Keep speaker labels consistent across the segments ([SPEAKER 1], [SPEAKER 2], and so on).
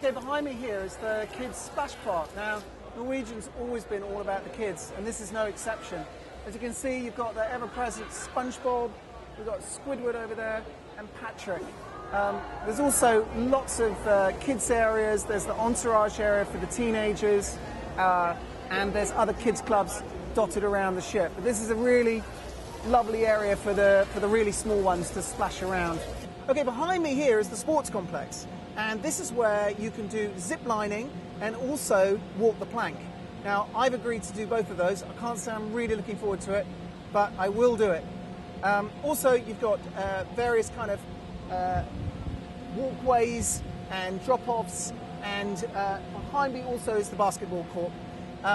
[SPEAKER 1] Okay, behind me here is the kids' splash park. Now, Norwegian's always been all about the kids, and this is no exception. As you can see, you've got the ever-present SpongeBob, we've got Squidward over there, and Patrick. There's also lots of kids areas. There's the entourage area for the teenagers, and there's other kids clubs dotted around the ship. But this is a really lovely area for the really small ones to splash around. Okay, behind me here is the sports complex, and this is where you can do zip lining and also walk the plank. Now, I've agreed to do both of those. I can't say I'm really looking forward to it, but I will do it. Also, you've got various kind of walkways and drop-offs, and behind me also is the basketball court.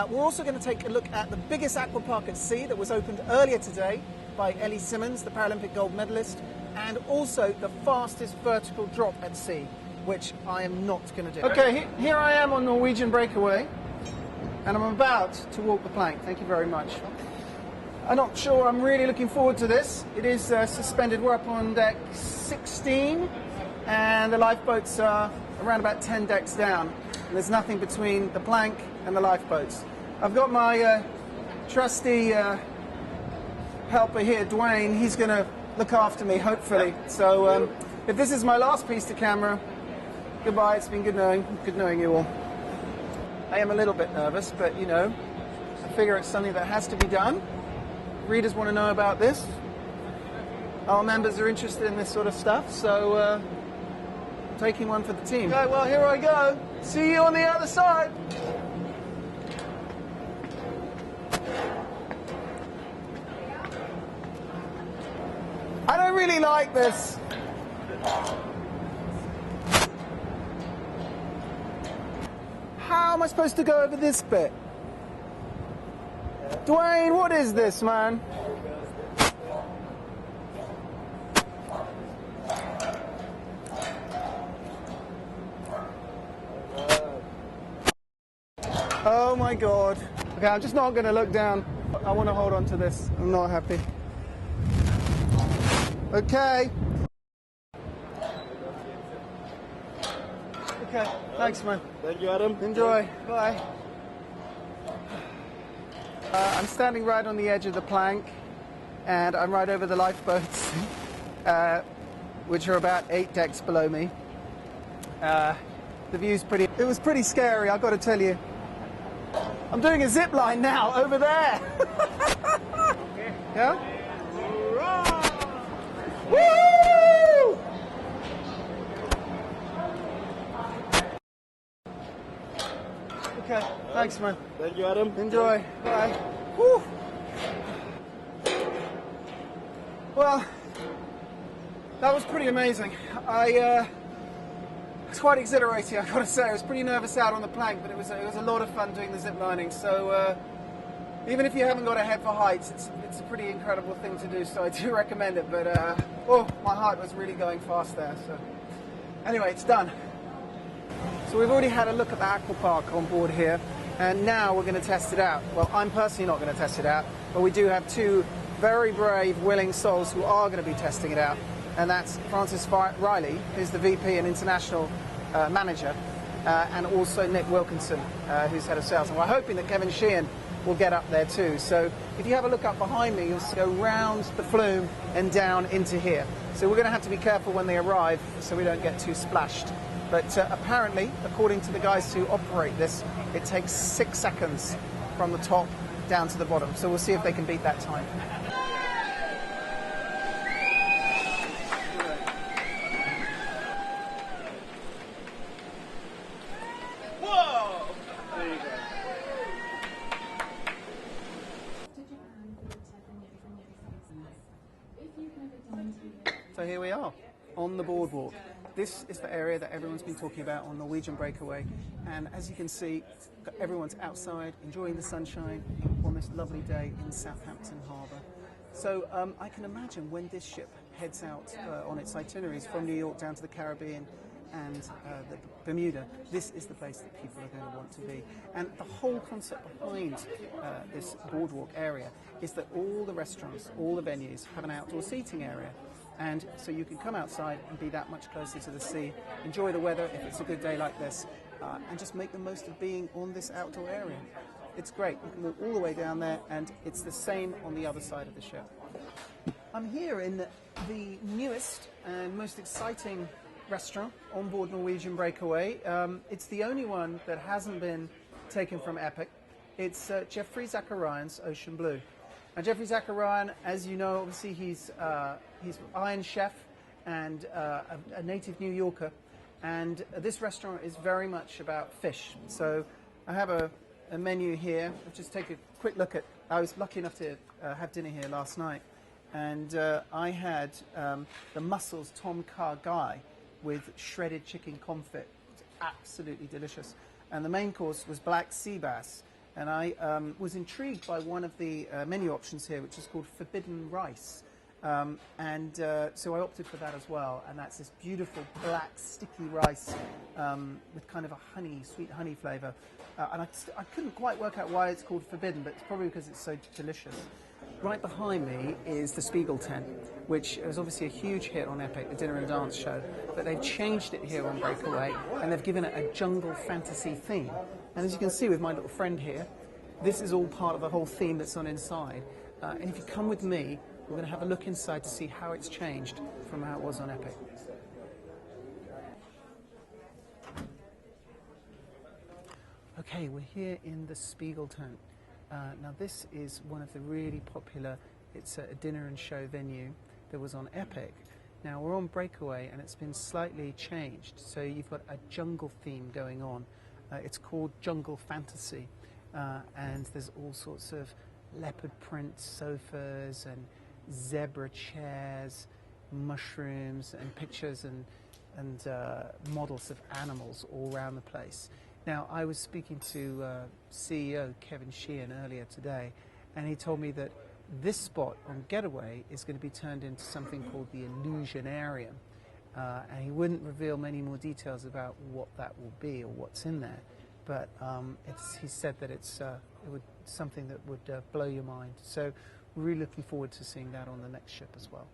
[SPEAKER 1] We're also going to take a look at the biggest aqua park at sea that was opened earlier today by Ellie Simmons, the Paralympic gold medalist, and also the fastest vertical drop at sea, which I am not going to do. Okay, here I am on Norwegian Breakaway, and I'm about to walk the plank. Thank you very much. I'm not sure I'm really looking forward to this. It is suspended. We're up on deck 16, and the lifeboats are around about 10 decks down. And there's nothing between the plank and the lifeboats. I've got my trusty helper here, Dwayne. He's going to look after me, hopefully. So if this is my last piece to camera, goodbye. It's been good knowing you all. I am a little bit nervous, but you know, I figure it's something that has to be done. Readers want to know about this. Our members are interested in this sort of stuff, so taking one for the team. Okay, well, here I go. See you on the other side. I don't really like this. How am I supposed to go over this bit? Dwayne, what is this, man? Oh my God. Okay, I'm just not going to look down. I want to hold on to this. I'm not happy. Okay. Okay, thanks, man.
[SPEAKER 2] Thank you, Adam.
[SPEAKER 1] Enjoy. Bye. I'm standing right on the edge of the plank, and I'm right over the lifeboats, which are about 8 decks below me. The view's pretty... It was pretty scary, I've got to tell you. I'm doing a zip line now, over there. Yeah? Woo! Okay, thanks, man.
[SPEAKER 2] Thank you, Adam.
[SPEAKER 1] Enjoy. Bye. Whew. Well, that was pretty amazing. It's quite exhilarating, I've got to say. I was pretty nervous out on the plank, but it was a lot of fun doing the zip lining. So even if you haven't got a head for heights, it's a pretty incredible thing to do. So I do recommend it. But oh, my heart was really going fast there. So anyway, it's done. So we've already had a look at the aqua park on board here, and now we're going to test it out. Well, I'm personally not going to test it out, but we do have 2 very brave, willing souls who are going to be testing it out, and that's Francis Riley, who's the VP and international manager, and also Nick Wilkinson, who's head of sales. And we're hoping that Kevin Sheehan will get up there too. So if you have a look up behind me, you'll see go round the flume and down into here. So we're going to have to be careful when they arrive so we don't get too splashed. But apparently, according to the guys who operate this, it takes 6 seconds from the top down to the bottom. So we'll see if they can beat that time.
[SPEAKER 2] Whoa! There you go.
[SPEAKER 1] So here we are, on the boardwalk. This is the area that everyone's been talking about on Norwegian Breakaway, and as you can see, everyone's outside enjoying the sunshine on this lovely day in Southampton Harbour. So I can imagine when this ship heads out on its itineraries from New York down to the Caribbean and the Bermuda, this is the place that people are going to want to be. And the whole concept behind this boardwalk area is that all the restaurants, all the venues have an outdoor seating area. And so you can come outside and be that much closer to the sea, enjoy the weather if it's a good day like this, and just make the most of being on this outdoor area. It's great. You can walk all the way down there, and it's the same on the other side of the ship. I'm here in the newest and most exciting restaurant on board Norwegian Breakaway. It's the only one that hasn't been taken from Epic. It's Jeffrey Zakarian's Ocean Blue. Now, Jeffrey Zakarian, as you know, obviously he's Iron Chef and a native New Yorker. And this restaurant is very much about fish. So I have a menu here. I'll just take a quick look at. I was lucky enough to have dinner here last night, and I had the mussels tom kha gai with shredded chicken confit. It's absolutely delicious. And the main course was black sea bass. And I was intrigued by one of the menu options here, which is called forbidden rice. So I opted for that as well. And that's this beautiful black sticky rice with kind of a sweet honey flavour. And I couldn't quite work out why it's called forbidden, but it's probably because it's so delicious. Right behind me is the Spiegel tent, which was obviously a huge hit on Epic, the dinner and dance show. But they've changed it here on Breakaway, and they've given it a jungle fantasy theme. And as you can see with my little friend here, this is all part of the whole theme that's on inside. And if you come with me, we're going to have a look inside to see how it's changed from how it was on Epic. Okay, we're here in the Spiegel tent. Now this is one of the really popular, it's a dinner and show venue that was on Epic. Now we're on Breakaway and it's been slightly changed. So you've got a jungle theme going on. It's called Jungle Fantasy. And there's all sorts of leopard print sofas and zebra chairs, mushrooms and pictures and models of animals all around the place. Now, I was speaking to CEO Kevin Sheehan earlier today, and he told me that this spot on Getaway is going to be turned into something called the Illusionarium. And he wouldn't reveal many more details about what that will be or what's in there. But he said that it's something that would blow your mind. So we're really looking forward to seeing that on the next ship as well.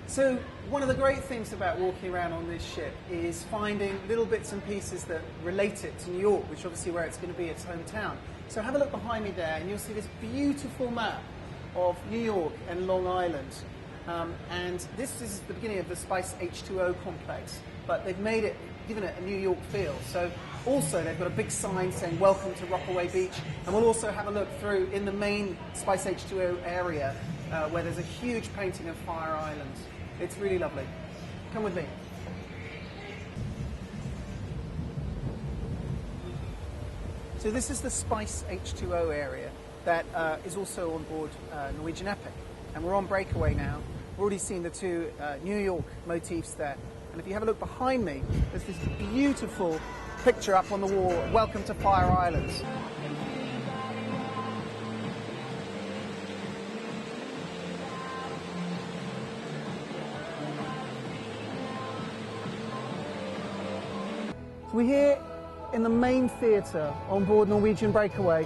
[SPEAKER 1] So one of the great things about walking around on this ship is finding little bits and pieces that relate it to New York, which obviously where it's going to be its hometown. So have a look behind me there and you'll see this beautiful map of New York and Long Island. And this is the beginning of the Spice H2O complex, but they've given it a New York feel. So also they've got a big sign saying welcome to Rockaway Beach, and we'll also have a look through in the main Spice H2O area where there's a huge painting of Fire Island. It's really lovely. Come with me. So this is the Spice H2O area that is also on board Norwegian Epic. And we're on Breakaway now. We've already seen the two New York motifs there. And if you have a look behind me, there's this beautiful picture up on the wall, welcome to Fire Island. We're here in the main theatre on board Norwegian Breakaway,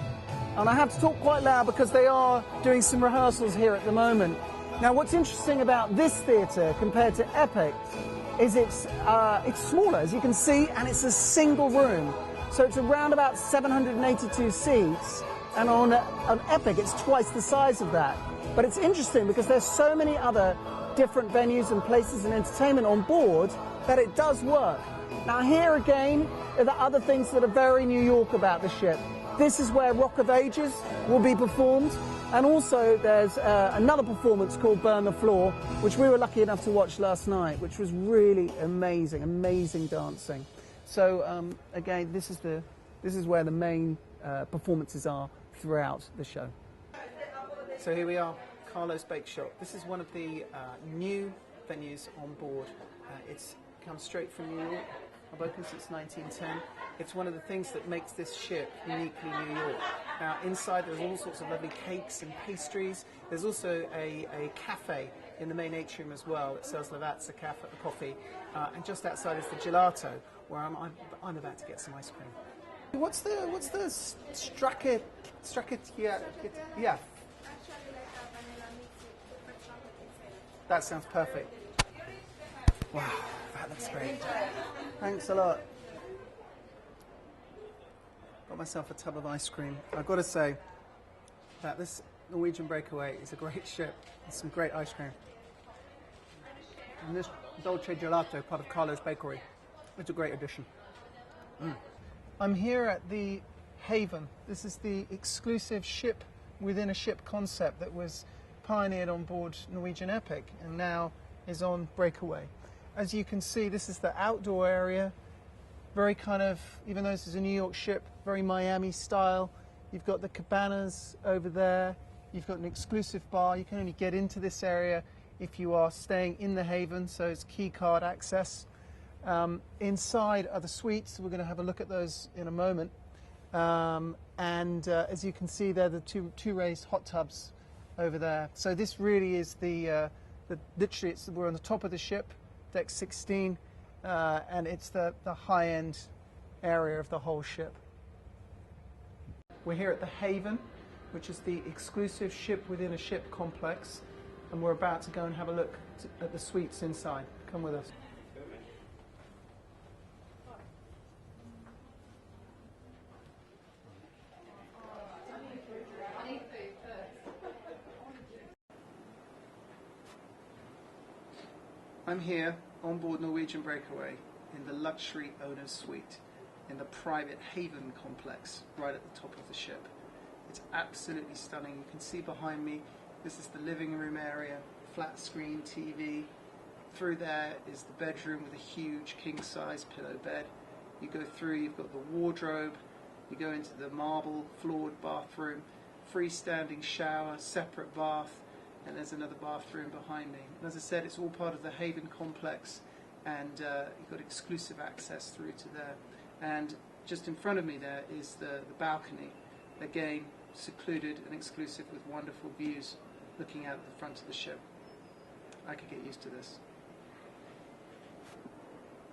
[SPEAKER 1] and I have to talk quite loud because they are doing some rehearsals here at the moment. Now what's interesting about this theatre compared to Epic is it's smaller, as you can see, and it's a single room. So it's around about 782 seats, and on Epic it's twice the size of that. But it's interesting because there's so many other different venues and places and entertainment on board that it does work. Now here again are the other things that are very New York about the ship. This is where Rock of Ages will be performed, and also there's another performance called Burn the Floor, which we were lucky enough to watch last night, which was really amazing, amazing dancing. So again, this is where the main performances are throughout the show. So here we are, Carlo's Bake Shop. This is one of the new venues on board. It's come straight from New York. I've opened since 1910. It's one of the things that makes this ship uniquely New York. Now inside there's all sorts of lovely cakes and pastries. There's also a cafe in the main atrium as well that sells Lavazza coffee. And just outside is the gelato, where I'm about to get some ice cream. What's the Stracke? Yeah.
[SPEAKER 3] Actually like a vanilla mix with chocolate inside.
[SPEAKER 1] That sounds perfect. Wow, that looks great. Thanks a lot. Got myself a tub of ice cream. I've got to say that this Norwegian Breakaway is a great ship. There's some great ice cream. And this Dolce Gelato, part of Carlo's Bakery, it's a great addition. I'm here at the Haven. This is the exclusive ship within a ship concept that was pioneered on board Norwegian Epic and now is on Breakaway. As you can see, this is the outdoor area, very kind of, even though this is a New York ship, very Miami style. You've got the cabanas over there, you've got an exclusive bar. You can only get into this area if you are staying in the Haven, so it's key card access. Inside are the suites. We're going to have a look at those in a moment. As you can see, they're the two raised hot tubs over there. So this really is literally we're on the top of the ship, deck 16, and it's the high-end area of the whole ship. We're here at the Haven, which is the exclusive ship within a ship complex, and we're about to go and have a look at the suites inside. Come with us. I'm here on board Norwegian Breakaway in the luxury owner's suite in the private Haven complex right at the top of the ship. It's absolutely stunning. You can see behind me, this is the living room area, flat screen TV. Through there is the bedroom with a huge king-size pillow bed. You go through, you've got the wardrobe, you go into the marble floored bathroom, freestanding shower, separate bath, and there's another bathroom behind me. And as I said, it's all part of the Haven complex, and you've got exclusive access through to there. And just in front of me there is the balcony, again secluded and exclusive with wonderful views looking out at the front of the ship. I could get used to this.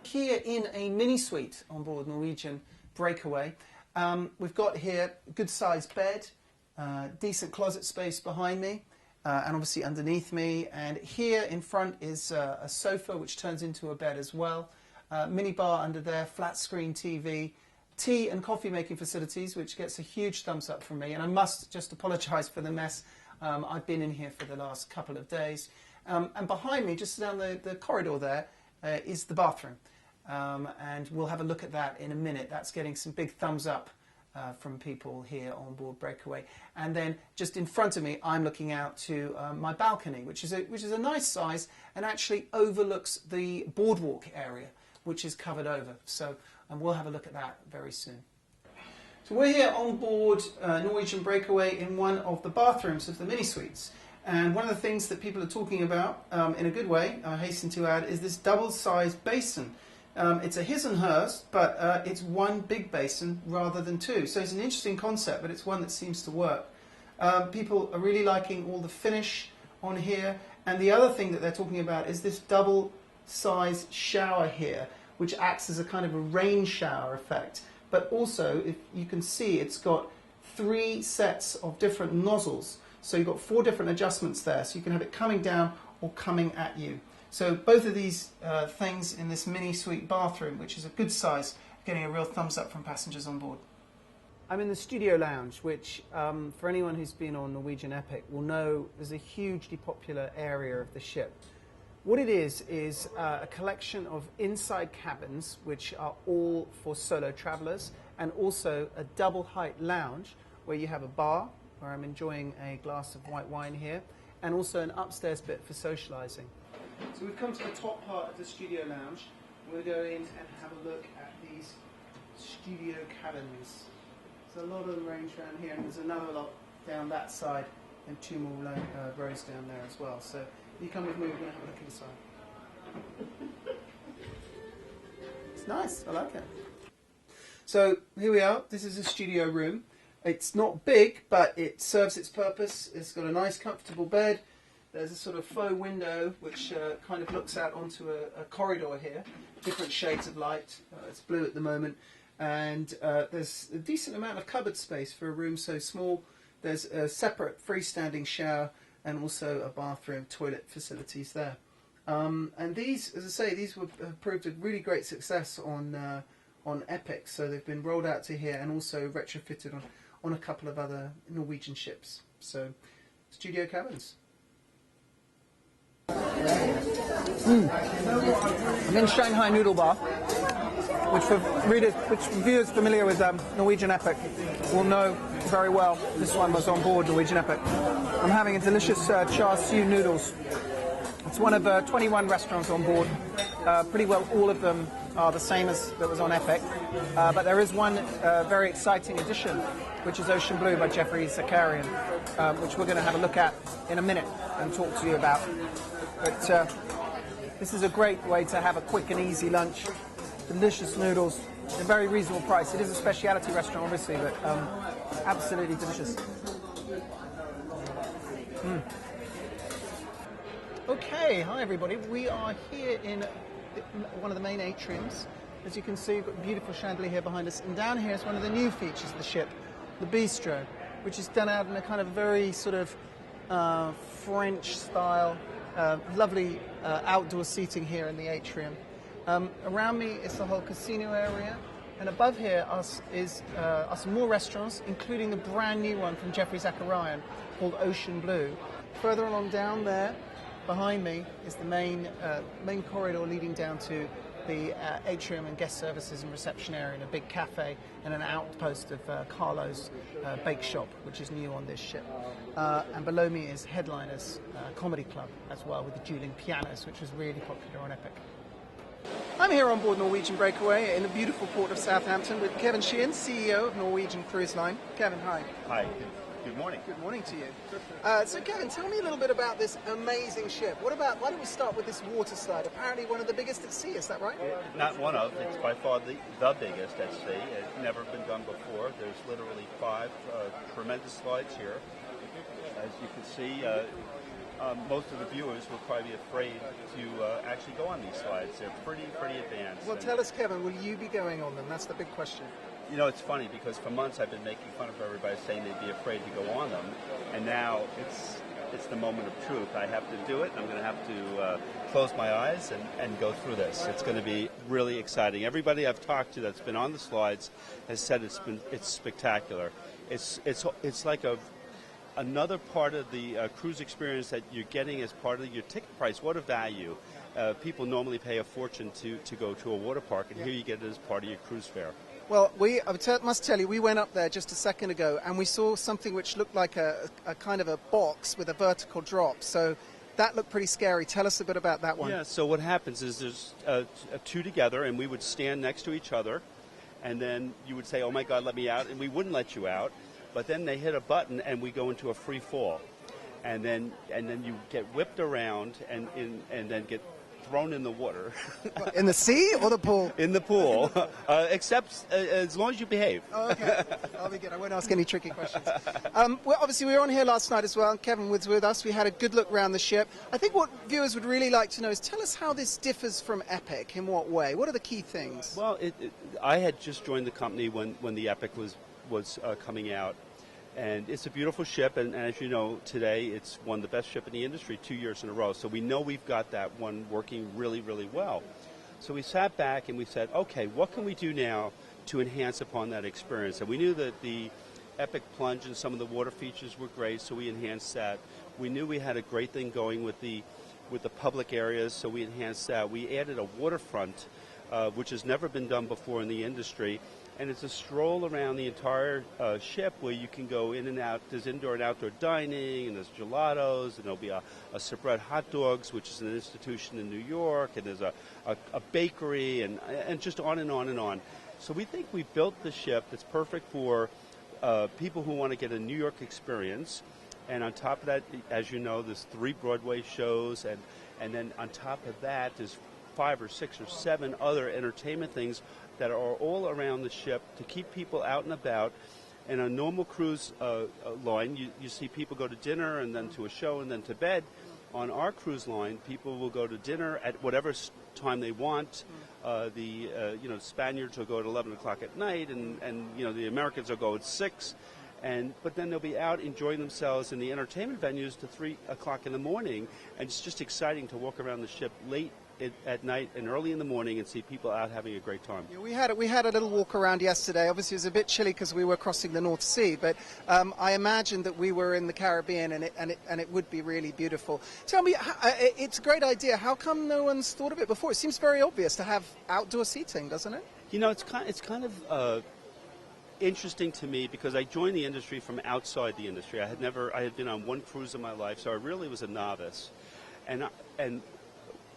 [SPEAKER 1] Here in a mini suite on board Norwegian Breakaway, we've got here a good sized bed, decent closet space behind me, and obviously underneath me, and here in front is a sofa which turns into a bed as well, mini bar under there, flat screen TV, tea and coffee making facilities, which gets a huge thumbs up from me, and I must just apologise for the mess. I've been in here for the last couple of days, and behind me, just down the corridor there, is the bathroom, and we'll have a look at that in a minute. That's getting some big thumbs up from people here on board Breakaway. And then just in front of me, I'm looking out to my balcony, which is a nice size and actually overlooks the boardwalk area, which is covered over. So we'll have a look at that very soon. So we're here on board Norwegian Breakaway in one of the bathrooms of the mini suites. And one of the things that people are talking about, in a good way, I hasten to add, is this double-sized basin. It's a his and hers, but it's one big basin rather than two. So it's an interesting concept, but it's one that seems to work. People are really liking all the finish on here. And the other thing that they're talking about is this double-sized shower here, which acts as a kind of a rain shower effect. But also, if you can see, it's got 3 sets of different nozzles. So you've got 4 different adjustments there. So you can have it coming down or coming at you. So both of these things in this mini suite bathroom, which is a good size, getting a real thumbs up from passengers on board. I'm in the studio lounge, which for anyone who's been on Norwegian Epic will know is a hugely popular area of the ship. What it is a collection of inside cabins, which are all for solo travellers, and also a double height lounge where you have a bar, where I'm enjoying a glass of white wine here, and also an upstairs bit for socialising. So we've come to the top part of the studio lounge. We'll go in and have a look at these studio cabins. There's a lot of them range around here, and there's another lot down that side, and 2 more rows down there as well. So if you come with me, we're going to have a look inside. It's nice, I like it. So here we are. This is a studio room. It's not big, but it serves its purpose. It's got a nice, comfortable bed. There's a sort of faux window which kind of looks out onto a corridor here, different shades of light. It's blue at the moment, and there's a decent amount of cupboard space for a room so small. There's a separate freestanding shower, and also a bathroom, toilet facilities there. And these, as I say, these have proved a really great success on Epic. So they've been rolled out to here and also retrofitted on a couple of other Norwegian ships. So, studio cabins. I'm in Shanghai Noodle Bar, which for viewers familiar with Norwegian Epic will know very well. This one was on board Norwegian Epic. I'm having a delicious char siu noodles. It's one of 21 restaurants on board. Pretty well all of them are the same as that was on Epic, but there is one very exciting addition, which is Ocean Blue by Jeffrey Zakarian, which we're going to have a look at in a minute and talk to you about. But this is a great way to have a quick and easy lunch. Delicious noodles at a very reasonable price. It is a specialty restaurant, obviously, but absolutely delicious. Okay, hi everybody. We are here in one of the main atriums. As you can see, we've got a beautiful chandelier here behind us. And down here is one of the new features of the ship, the bistro, which is done out in a kind of very sort of French style. Lovely outdoor seating here in the atrium. Around me is the whole casino area, and above here are some more restaurants, including the brand new one from Jeffrey Zakarian called Ocean Blue. Further along down there, behind me, is the main corridor leading down to the atrium and guest services and reception area, and a big cafe and an outpost of Carlo's bake shop, which is new on this ship. And below me is Headliners Comedy Club as well, with the dueling pianos, which was really popular on Epic. I'm here on board Norwegian Breakaway in the beautiful port of Southampton with Kevin Sheehan, CEO of Norwegian Cruise Line. Kevin, hi.
[SPEAKER 3] Hi. Good morning.
[SPEAKER 1] Good morning to you. So Kevin, tell me a little bit about this amazing ship. Why don't we start with this water slide? Apparently one of the biggest at sea, is that right?
[SPEAKER 3] Not one of, it's by far the biggest at sea. It's never been done before. There's literally 5 tremendous slides here. As you can see, most of the viewers will probably be afraid to actually go on these slides. They're pretty advanced.
[SPEAKER 1] Well, tell us, Kevin, will you be going on them? That's the big question.
[SPEAKER 3] You know, it's funny because for months I've been making fun of everybody saying they'd be afraid to go on them, and now it's the moment of truth. I have to do it. I'm going to have to close my eyes and go through this. It's going to be really exciting. Everybody I've talked to that's been on the slides has said it's spectacular. It's like another part of the cruise experience that you're getting as part of your ticket price. What a value. People normally pay a fortune to go to a water park, and here you get it as part of your cruise fare.
[SPEAKER 1] Well, I must tell you, we went up there just a second ago and we saw something which looked like a kind of a box with a vertical drop. So that looked pretty scary. Tell us a bit about that one.
[SPEAKER 3] Yeah, so what happens is there's 2 together, and we would stand next to each other, and then you would say, oh my God, let me out, and we wouldn't let you out. But then they hit a button and we go into a free fall. And then you get whipped around and then get thrown in the water.
[SPEAKER 1] In the sea or the pool?
[SPEAKER 3] In the pool, except as long as you behave.
[SPEAKER 1] Oh, okay, I'll be good. I won't ask any tricky questions. Well, obviously, we were on here last night as well. Kevin was with us. We had a good look around the ship. I think what viewers would really like to know is tell us how this differs from Epic. In what way? What are the key things?
[SPEAKER 3] Well, I had just joined the company when the Epic was coming out. And it's a beautiful ship, and as you know, today it's won the best ship in the industry 2 years in a row. So we know we've got that one working really, really well. So we sat back and we said, okay, what can we do now to enhance upon that experience? And we knew that the Epic Plunge and some of the water features were great, so we enhanced that. We knew we had a great thing going with the public areas, so we enhanced that. We added a waterfront, which has never been done before in the industry. And it's a stroll around the entire ship where you can go in and out. There's indoor and outdoor dining, and there's gelatos, and there'll be a Sabret hot dogs, which is an institution in New York, and there's a bakery, and just on and on and on. So we think we built the ship that's perfect for people who want to get a New York experience. And on top of that, as you know, there's 3 Broadway shows, and then on top of that, there's 5 or 6 or 7 other entertainment things that are all around the ship to keep people out and about. In a normal cruise line, you see people go to dinner and then to a show and then to bed. On our cruise line, people will go to dinner at whatever time they want. The Spaniards will go at 11 o'clock at night, and the Americans will go at 6. But then they'll be out enjoying themselves in the entertainment venues to 3 o'clock in the morning, and it's just exciting to walk around the ship late at night and early in the morning and see people out having a great time.
[SPEAKER 1] Yeah, we had a little walk around yesterday. Obviously, it was a bit chilly because we were crossing the North Sea, but I imagined that we were in the Caribbean, and it would be really beautiful. Tell me, it's a great idea. How come no one's thought of it before? It seems very obvious to have outdoor seating, doesn't it?
[SPEAKER 3] You know, it's kind of interesting to me because I joined the industry from outside the industry. I had been on one cruise in my life, so I really was a novice, and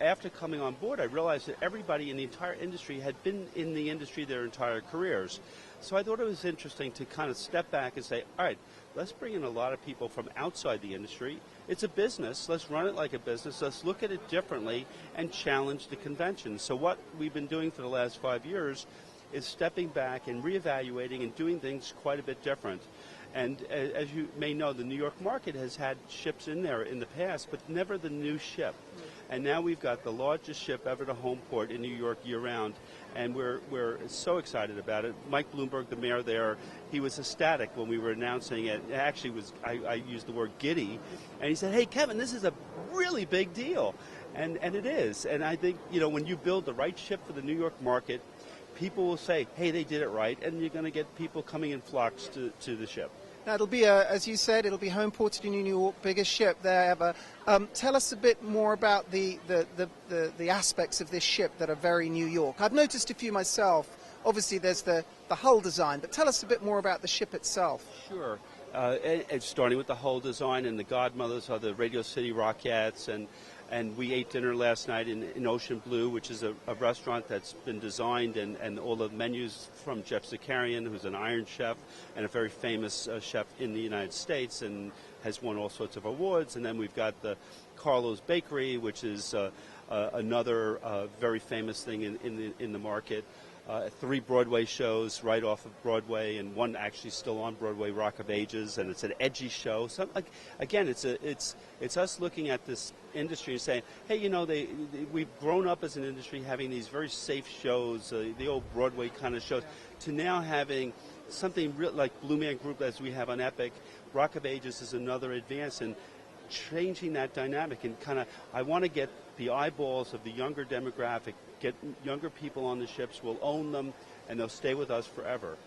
[SPEAKER 3] after coming on board, I realized that everybody in the entire industry had been in the industry their entire careers. So I thought it was interesting to kind of step back and say, all right, let's bring in a lot of people from outside the industry. It's a business. Let's run it like a business. Let's look at it differently and challenge the convention. So what we've been doing for the last 5 years is stepping back and reevaluating and doing things quite a bit different. And as you may know, the New York market has had ships in there in the past, but never the new ship. And now we've got the largest ship ever to home port in New York year-round, and we're so excited about it. Mike Bloomberg, the mayor there, he was ecstatic when we were announcing it. It actually was, I used the word giddy, and he said, hey, Kevin, this is a really big deal. And it is. And I think, you know, when you build the right ship for the New York market, people will say, hey, they did it right, and you're going to get people coming in flocks to the ship.
[SPEAKER 1] Now, it'll be, as you said, it'll be home ported in New York, biggest ship there ever. Tell us a bit more about the aspects of this ship that are very New York. I've noticed a few myself. Obviously, there's the hull design, but tell us a bit more about the ship itself.
[SPEAKER 3] Sure. It's starting with the hull design, and the godmothers are the Radio City Rockettes, and we ate dinner last night in Ocean Blue, which is a restaurant that's been designed, and all the menus from Jeff Zakarian, who's an Iron Chef and a very famous chef in the United States and has won all sorts of awards. And then we've got the Carlo's Bakery, which is another very famous thing in the market. 3 Broadway shows right off of Broadway, and one actually still on Broadway, Rock of Ages, and it's an edgy show. So again, it's us looking at this industry and saying, hey, you know, we've grown up as an industry having these very safe shows, the old Broadway kind of shows, to now having something real like Blue Man Group as we have on Epic. Rock of Ages is another advance in changing that dynamic, and kind of I want to get the eyeballs of the younger demographic, get younger people on the ships, we'll own them, and they'll stay with us forever.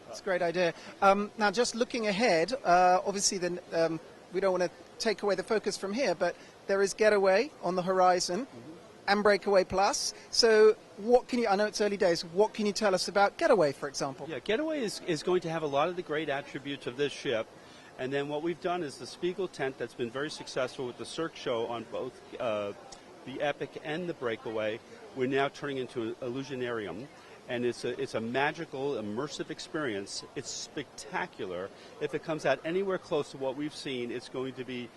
[SPEAKER 1] That's a great idea. Now, just looking ahead, obviously we don't want to take away the focus from here, but there is Getaway on the horizon, and Breakaway Plus. So what can you, I know it's early days, what can you tell us about Getaway, for example?
[SPEAKER 3] Yeah, Getaway is going to have a lot of the great attributes of this ship. And then what we've done is the Spiegel tent that's been very successful with the Cirque show on both the Epic and the Breakaway, we're now turning into an Illusionarium. And it's a magical, immersive experience. It's spectacular. If it comes out anywhere close to what we've seen, it's going to be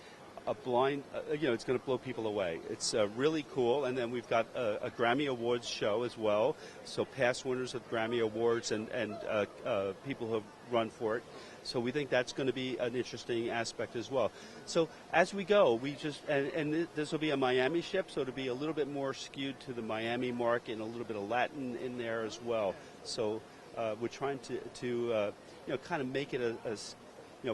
[SPEAKER 3] a blind, it's going to blow people away. It's really cool. And then we've got a Grammy Awards show as well. So past winners of Grammy Awards and people who have run for it. So we think that's going to be an interesting aspect as well. So as we go, and this will be a Miami ship, so it'll be a little bit more skewed to the Miami market and a little bit of Latin in there as well. So we're trying to kind of make it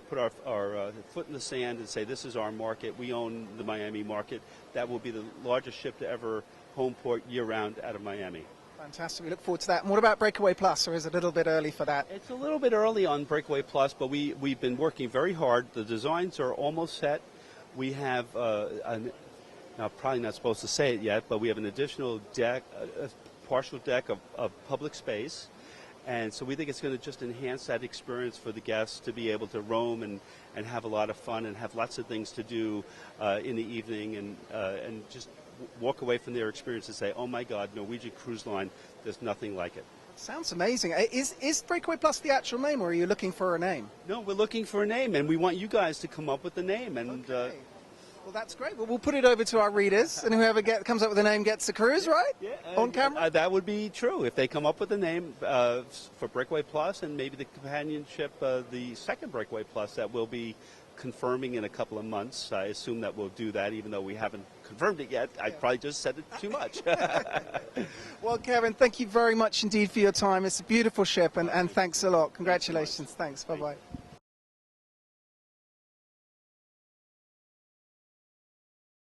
[SPEAKER 3] put our foot in the sand and say this is our market. We own the Miami market. That will be the largest ship to ever home port year-round out of Miami.
[SPEAKER 1] Fantastic. We look forward to that. And what about Breakaway Plus, or is it a little bit early for that?
[SPEAKER 3] It's a little bit early on Breakaway Plus, but we've been working very hard. The designs are almost set. We have, now probably not supposed to say it yet, but we have an additional deck, a partial deck of public space. And so we think it's going to just enhance that experience for the guests to be able to roam and have a lot of fun and have lots of things to do in the evening and just walk away from their experience and say, oh my God, Norwegian Cruise Line, there's nothing like it.
[SPEAKER 1] Sounds amazing. Is Breakaway Plus the actual name, or are you looking for a name?
[SPEAKER 3] No, we're looking for a name, and we want you guys to come up with the name. And
[SPEAKER 1] okay. Well, that's great. Well, we'll put it over to our readers, and whoever comes up with a name gets the cruise, right?
[SPEAKER 3] Yeah.
[SPEAKER 1] On camera?
[SPEAKER 3] That would be true. If they come up with a name for Breakaway Plus and maybe the companionship, the second Breakaway Plus that we'll be confirming in a couple of months. I assume that we'll do that, even though we haven't confirmed it yet. I probably just said it too much.
[SPEAKER 1] Well, Kevin, thank you very much indeed for your time. It's a beautiful ship, and thanks a lot. Congratulations. Thanks. Bye-bye.